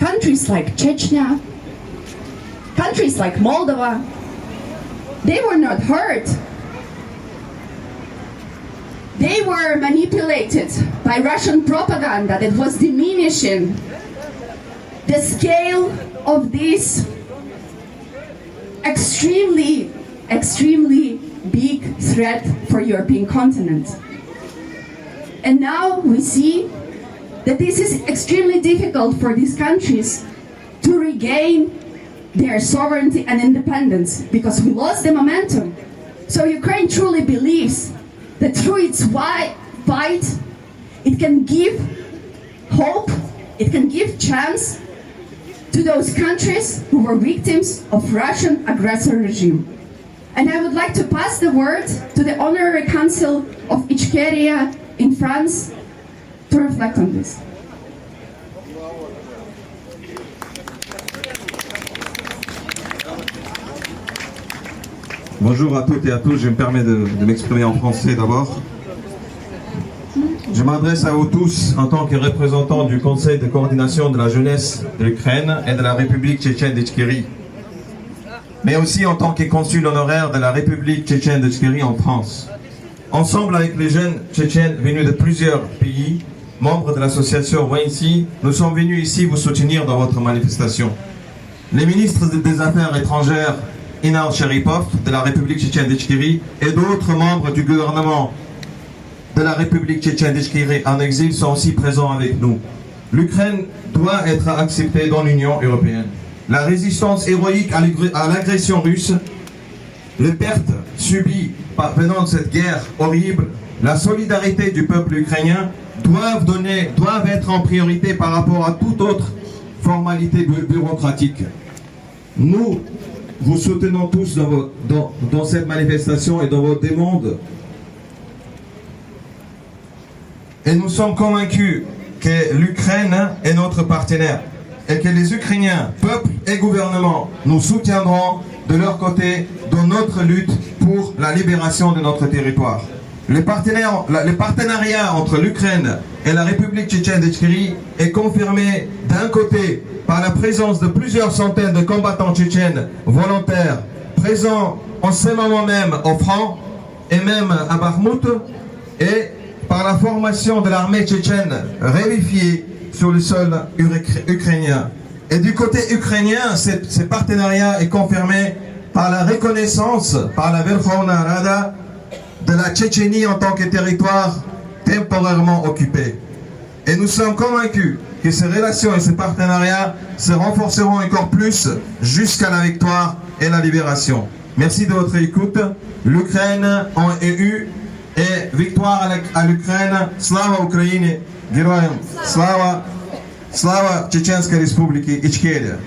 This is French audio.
countries like Chechnya, countries like Moldova, they were not hurt. They were manipulated by Russian propaganda that was diminishing the scale of this extremely big threat for European continent. And now we see that this is extremely difficult for these countries to regain their sovereignty and independence because we lost the momentum. So Ukraine truly believes that through its fight, it can give hope, it can give chance to those countries who were victims of Russian aggressor regime. And I would like to pass the word to the Honorary Council of Ichkeria in France to reflect on this. Bonjour à toutes et à tous, je me permets de m'exprimer en français d'abord. Je m'adresse à vous tous en tant que représentant du Conseil de coordination de la jeunesse de l'Ukraine et de la République tchétchène d'Ichkérie, mais aussi en tant que consul honoraire de la République tchétchène d'Ichkérie en France. Ensemble avec les jeunes tchétchènes venus de plusieurs pays, membres de l'association WAINSI, nous sommes venus ici vous soutenir dans votre manifestation. Les ministres des Affaires étrangères Inar Sharipov de la République tchétchène d'Ichkérie et d'autres membres du gouvernement de la République tchétchène d'Ichkérie en exil sont aussi présents avec nous. L'Ukraine doit être acceptée dans l'Union européenne. La résistance héroïque à l'agression russe, les pertes subies venant de cette guerre horrible, la solidarité du peuple ukrainien doivent être en priorité par rapport à toute autre formalité bureaucratique. Nous vous soutenons tous dans cette manifestation et dans vos demandes. Et nous sommes convaincus que l'Ukraine est notre partenaire et que les Ukrainiens, peuple et gouvernement, nous soutiendront de leur côté dans notre lutte pour la libération de notre territoire. Le partenariat entre l'Ukraine et la République tchétchène d'Ichkérie est confirmé d'un côté par la présence de plusieurs centaines de combattants tchétchènes volontaires présents en ce moment même au front et même à Bakhmout, et par la formation de l'armée tchétchène réunifiée sur le sol ukrainien. Et du côté ukrainien, ce partenariat est confirmé par la reconnaissance par la Verkhovna Rada de la Tchétchénie en tant que territoire temporairement occupé. Et nous sommes convaincus que ces relations et ces partenariats se renforceront encore plus jusqu'à la victoire et la libération. Merci de votre écoute. L'Ukraine en EU et victoire à l'Ukraine. Slava Ukraine, Героям Slava, Slava Чеченской Республики Ичкерия.